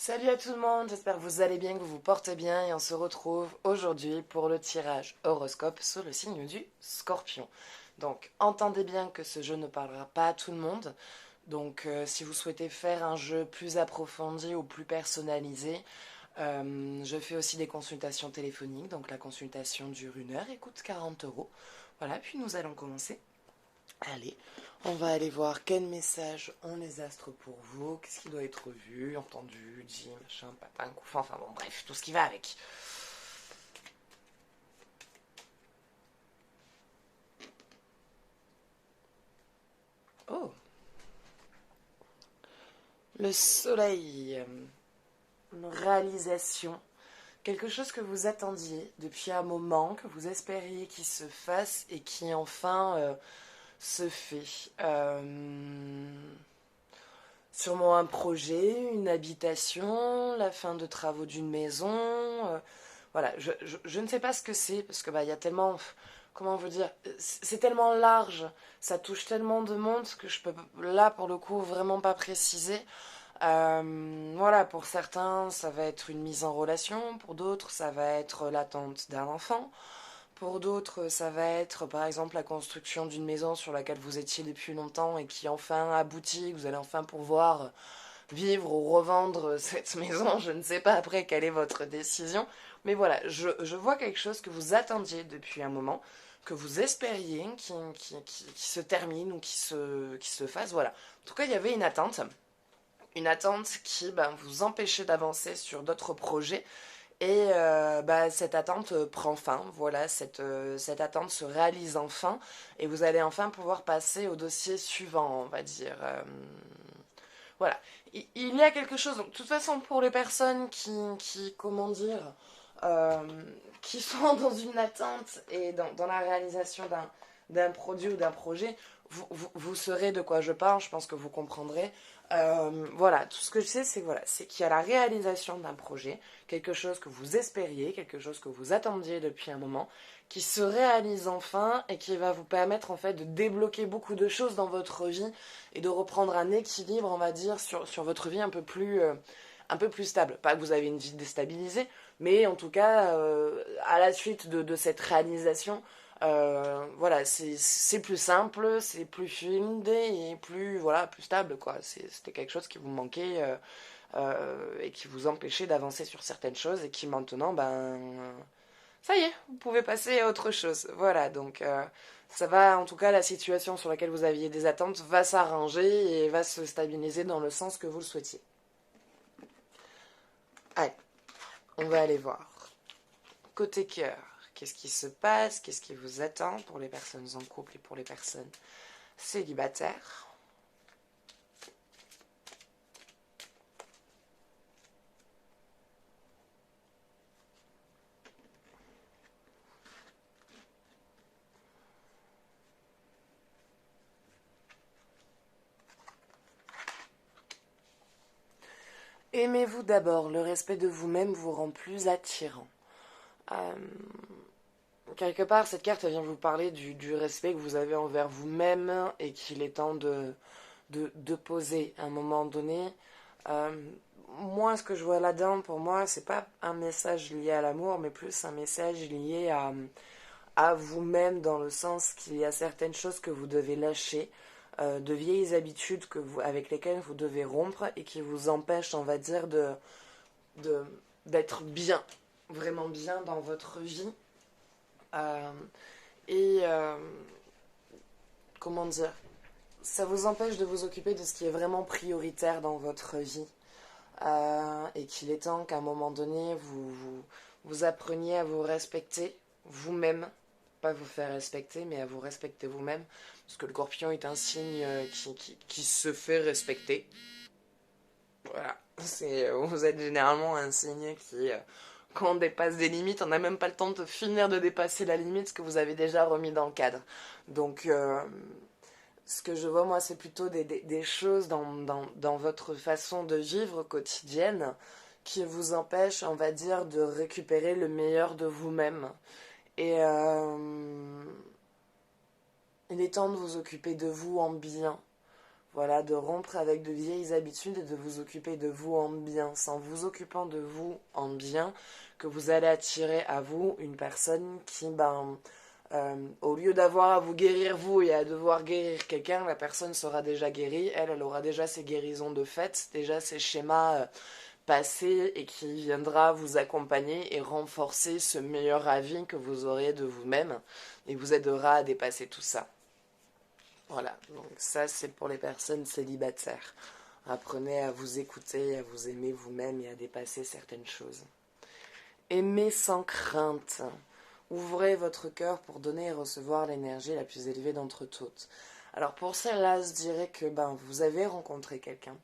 Salut à tout le monde, j'espère que vous allez bien, que vous vous portez bien et on se retrouve aujourd'hui pour le tirage horoscope sur le signe du Scorpion. Donc entendez bien que ce jeu ne parlera pas à tout le monde. Donc si vous souhaitez faire un jeu plus approfondi ou plus personnalisé, je fais aussi des consultations téléphoniques. Donc la consultation dure 1 heure et coûte 40 euros. Voilà, puis nous allons commencer. Allez, on va aller voir quel message ont les astres pour vous, qu'est-ce qui doit être vu, entendu, dit, machin, patin, couffin, enfin bon, bref, tout ce qui va avec. Oh, le soleil, une réalisation, quelque chose que vous attendiez depuis un moment, que vous espériez qu'il se fasse et qui enfin se fait. Sûrement un projet, une habitation, la fin de travaux d'une maison. Voilà, je ne sais pas ce que c'est, parce que bah, y a tellement. Comment vous dire? C'est tellement large, ça touche tellement de monde que je peux là, pour le coup, vraiment pas préciser. Voilà, pour certains, ça va être une mise en relation, pour d'autres, ça va être l'attente d'un enfant. Pour d'autres, ça va être par exemple la construction d'une maison sur laquelle vous étiez depuis longtemps et qui enfin aboutit, que vous allez enfin pouvoir vivre ou revendre cette maison. Je ne sais pas après quelle est votre décision. Mais voilà, je vois quelque chose que vous attendiez depuis un moment, que vous espériez qui se termine ou qui se fasse. Voilà. En tout cas, il y avait une attente. Une attente qui vous empêchait d'avancer sur d'autres projets et cette attente prend fin, voilà, cette attente se réalise enfin, et vous allez enfin pouvoir passer au dossier suivant, on va dire. Voilà, il y a quelque chose, donc, de toute façon, pour les personnes comment dire, euh, qui sont dans une attente et dans la réalisation d'un produit ou d'un projet, vous saurez de quoi je parle, je pense que vous comprendrez. Voilà, tout ce que je sais, c'est voilà, c'est qu'il y a la réalisation d'un projet, quelque chose que vous espériez, quelque chose que vous attendiez depuis un moment, qui se réalise enfin et qui va vous permettre en fait de débloquer beaucoup de choses dans votre vie et de reprendre un équilibre, on va dire, sur votre vie un peu plus stable. Pas que vous avez une vie déstabilisée, mais en tout cas, à la suite de cette réalisation, voilà, c'est plus simple, c'est plus fluide et plus, voilà, plus stable, quoi. C'était quelque chose qui vous manquait et qui vous empêchait d'avancer sur certaines choses et qui maintenant, ça y est, vous pouvez passer à autre chose. Voilà, donc ça va, en tout cas, la situation sur laquelle vous aviez des attentes va s'arranger et va se stabiliser dans le sens que vous le souhaitiez. Allez, on va aller voir. Côté cœur, qu'est-ce qui se passe? Qu'est-ce qui vous attend pour les personnes en couple et pour les personnes célibataires? Aimez-vous d'abord, le respect de vous-même vous rend plus attirant. Euh, Quelque part, cette carte vient vous parler du respect que vous avez envers vous-même et qu'il est temps de poser à un moment donné. Euh, Moi, ce que je vois là-dedans, pour moi, c'est pas un message lié à l'amour, mais plus un message lié à vous-même, dans le sens qu'il y a certaines choses que vous devez lâcher, de vieilles habitudes avec lesquelles vous devez rompre et qui vous empêchent, on va dire, de, d'être bien, vraiment bien dans votre vie. Euh, et comment dire, ça vous empêche de vous occuper de ce qui est vraiment prioritaire dans votre vie. Et qu'il est temps qu'à un moment donné, vous appreniez à vous respecter vous-même. Pas vous faire respecter, mais à vous respecter vous-même. Parce que le Scorpion est un signe qui se fait respecter. Voilà. Vous êtes généralement un signe qui, quand on dépasse des limites, on n'a même pas le temps de finir de dépasser la limite que vous avez déjà remis dans le cadre. Donc, ce que je vois, moi, c'est plutôt des choses dans votre façon de vivre quotidienne qui vous empêchent, on va dire, de récupérer le meilleur de vous-même. Et il est temps de vous occuper de vous en bien. voilà, de rompre avec de vieilles habitudes et de vous occuper de vous en bien. C'est en vous occupant de vous en bien que vous allez attirer à vous une personne qui, au lieu d'avoir à vous guérir vous et à devoir guérir quelqu'un, la personne sera déjà guérie. Elle aura déjà ses guérisons de fait, déjà ses schémas passés et qui viendra vous accompagner et renforcer ce meilleur avis que vous aurez de vous-même et vous aidera à dépasser tout ça. Voilà, donc ça c'est pour les personnes célibataires. Apprenez à vous écouter, à vous aimer vous-même et à dépasser certaines choses. Aimez sans crainte. Ouvrez votre cœur pour donner et recevoir l'énergie la plus élevée d'entre toutes. Alors pour celle-là, je dirais que vous avez rencontré quelqu'un.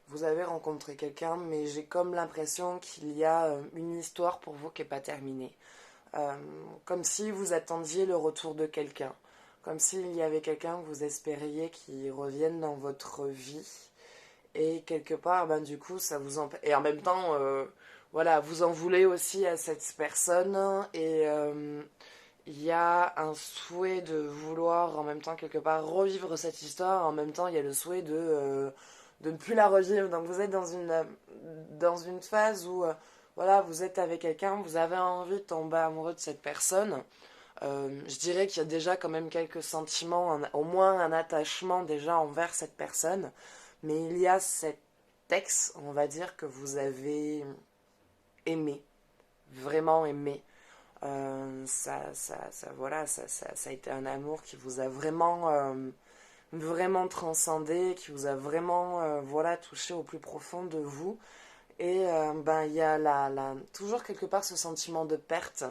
Vous avez rencontré quelqu'un, mais j'ai comme l'impression qu'il y a une histoire pour vous qui n'est pas terminée. Comme si vous attendiez le retour de quelqu'un. Comme s'il y avait quelqu'un que vous espériez qui revienne dans votre vie. Et quelque part, du coup, ça vous empêche. Et en même temps, voilà, vous en voulez aussi à cette personne. Et il y a un souhait de vouloir, en même temps, quelque part, revivre cette histoire. En même temps, il y a le souhait de ne plus la revivre. Donc, vous êtes dans une phase où, voilà, vous êtes avec quelqu'un, vous avez envie de tomber amoureux de cette personne. Je dirais qu'il y a déjà quand même quelques sentiments, au moins un attachement déjà envers cette personne. Mais il y a cet ex, on va dire, que vous avez aimé, vraiment aimé. Voilà, ça a été un amour qui vous a vraiment transcendé, qui vous a vraiment voilà, touché au plus profond de vous. Et il y a toujours quelque part ce sentiment de perte,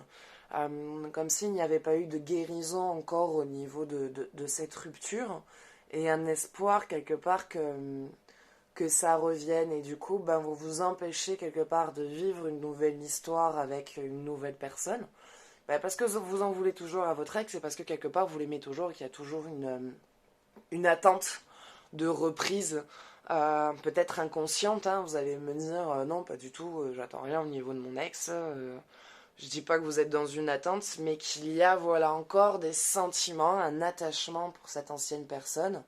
comme s'il n'y avait pas eu de guérison encore au niveau de cette rupture, et un espoir quelque part que ça revienne. Et du coup, vous vous empêchez quelque part de vivre une nouvelle histoire avec une nouvelle personne. Parce que vous en voulez toujours à votre ex, c'est parce que quelque part vous l'aimez toujours et qu'il y a toujours une attente de reprise, peut-être inconsciente, hein. Vous allez me dire non, pas du tout, j'attends rien au niveau de mon ex. Je dis pas que vous êtes dans une attente, mais qu'il y a voilà encore des sentiments, un attachement pour cette ancienne personne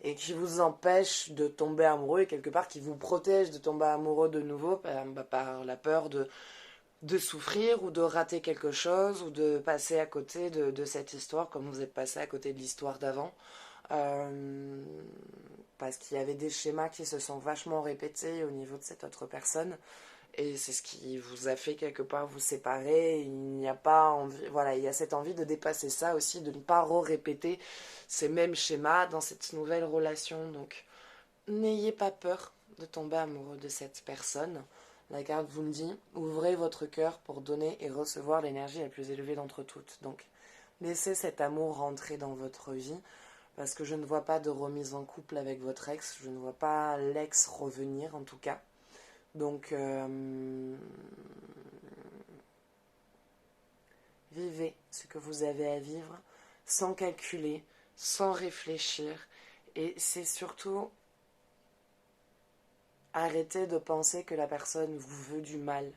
et qui vous empêche de tomber amoureux et quelque part qui vous protège de tomber amoureux de nouveau par la peur de souffrir ou de rater quelque chose ou de passer à côté de cette histoire comme vous êtes passé à côté de l'histoire d'avant. Euh, Parce qu'il y avait des schémas qui se sont vachement répétés au niveau de cette autre personne et c'est ce qui vous a fait quelque part vous séparer. Il n'y a pas envie, voilà, il y a cette envie de dépasser ça aussi, de ne pas répéter ces mêmes schémas dans cette nouvelle relation. Donc n'ayez pas peur de tomber amoureux de cette personne. La carte vous me dit, ouvrez votre cœur pour donner et recevoir l'énergie la plus élevée d'entre toutes. Donc laissez cet amour rentrer dans votre vie. Parce que je ne vois pas de remise en couple avec votre ex, je ne vois pas l'ex revenir en tout cas. Donc, vivez ce que vous avez à vivre sans calculer, sans réfléchir. Et c'est surtout arrêter de penser que la personne vous veut du mal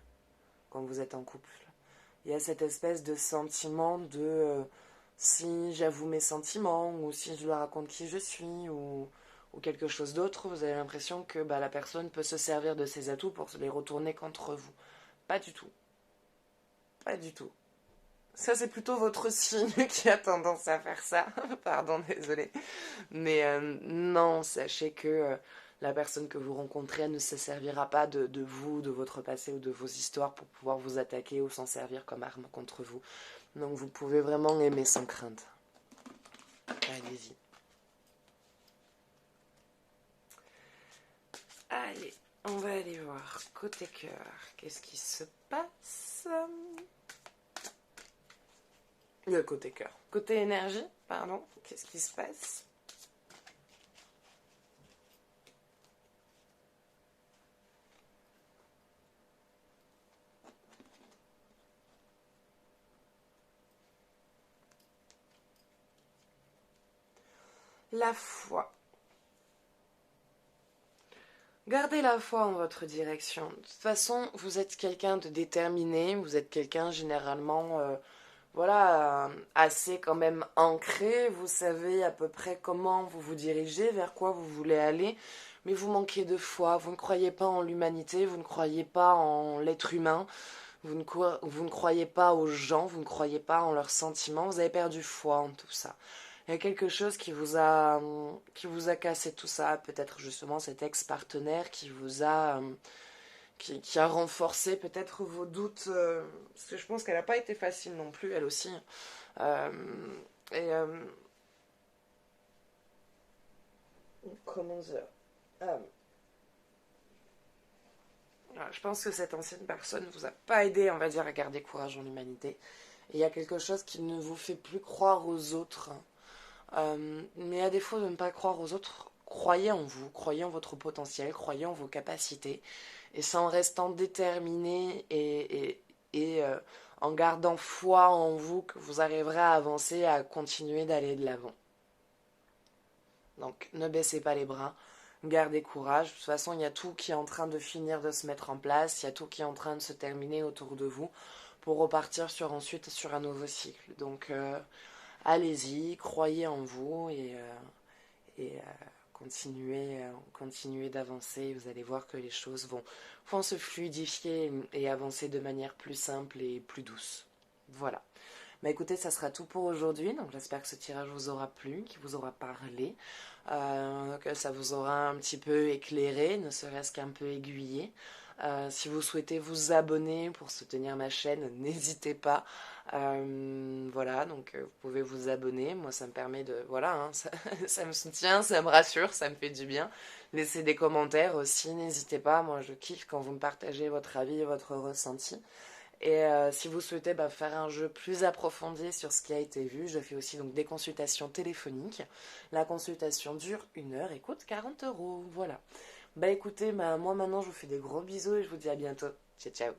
quand vous êtes en couple. Il y a cette espèce de sentiment de si j'avoue mes sentiments ou si je leur raconte qui je suis ou quelque chose d'autre, vous avez l'impression que la personne peut se servir de ses atouts pour les retourner contre vous. Pas du tout. Pas du tout. Ça, c'est plutôt votre signe qui a tendance à faire ça. Pardon, désolé. Mais non, sachez que la personne que vous rencontrez elle ne se servira pas de vous, de votre passé ou de vos histoires pour pouvoir vous attaquer ou s'en servir comme arme contre vous. Donc vous pouvez vraiment aimer sans crainte. Allez-y. Allez, on va aller voir côté cœur. Qu'est-ce qui se passe? Le côté cœur. Côté énergie, pardon. Qu'est-ce qui se passe? La foi. Gardez la foi en votre direction. De toute façon, vous êtes quelqu'un de déterminé, vous êtes quelqu'un généralement voilà, assez quand même ancré, vous savez à peu près comment vous vous dirigez, vers quoi vous voulez aller, mais vous manquez de foi, vous ne croyez pas en l'humanité, vous ne croyez pas en l'être humain, vous ne croyez pas aux gens, vous ne croyez pas en leurs sentiments, vous avez perdu foi en tout ça. Il y a quelque chose qui vous a cassé tout ça, peut-être justement cet ex-partenaire qui a renforcé peut-être vos doutes, parce que je pense qu'elle n'a pas été facile non plus, elle aussi. Euh, et comment dire euh, je pense que cette ancienne personne ne vous a pas aidé, on va dire, à garder courage en l'humanité. Et il y a quelque chose qui ne vous fait plus croire aux autres. Mais à défaut de ne pas croire aux autres, croyez en vous, croyez en votre potentiel, croyez en vos capacités. Et c'est en restant déterminé en gardant foi en vous que vous arriverez à avancer, à continuer d'aller de l'avant. Donc ne baissez pas les bras, gardez courage. De toute façon, il y a tout qui est en train de finir de se mettre en place, il y a tout qui est en train de se terminer autour de vous pour repartir ensuite sur un nouveau cycle. Donc allez-y, croyez en vous et continuez d'avancer. Vous allez voir que les choses vont se fluidifier et avancer de manière plus simple et plus douce. Voilà. Bah écoutez, ça sera tout pour aujourd'hui. Donc j'espère que ce tirage vous aura plu, qu'il vous aura parlé, que ça vous aura un petit peu éclairé, ne serait-ce qu'un peu aiguillé. Si vous souhaitez vous abonner pour soutenir ma chaîne, n'hésitez pas. Voilà, donc vous pouvez vous abonner. Moi, ça me permet de... Voilà, hein, ça me soutient, ça me rassure, ça me fait du bien. Laissez des commentaires aussi, n'hésitez pas. Moi, je kiffe quand vous me partagez votre avis et votre ressenti. Et si vous souhaitez faire un jeu plus approfondi sur ce qui a été vu, je fais aussi donc des consultations téléphoniques. La consultation dure 1 heure et coûte 40 euros. Voilà. Bah écoutez, moi maintenant je vous fais des gros bisous et je vous dis à bientôt. Ciao ciao.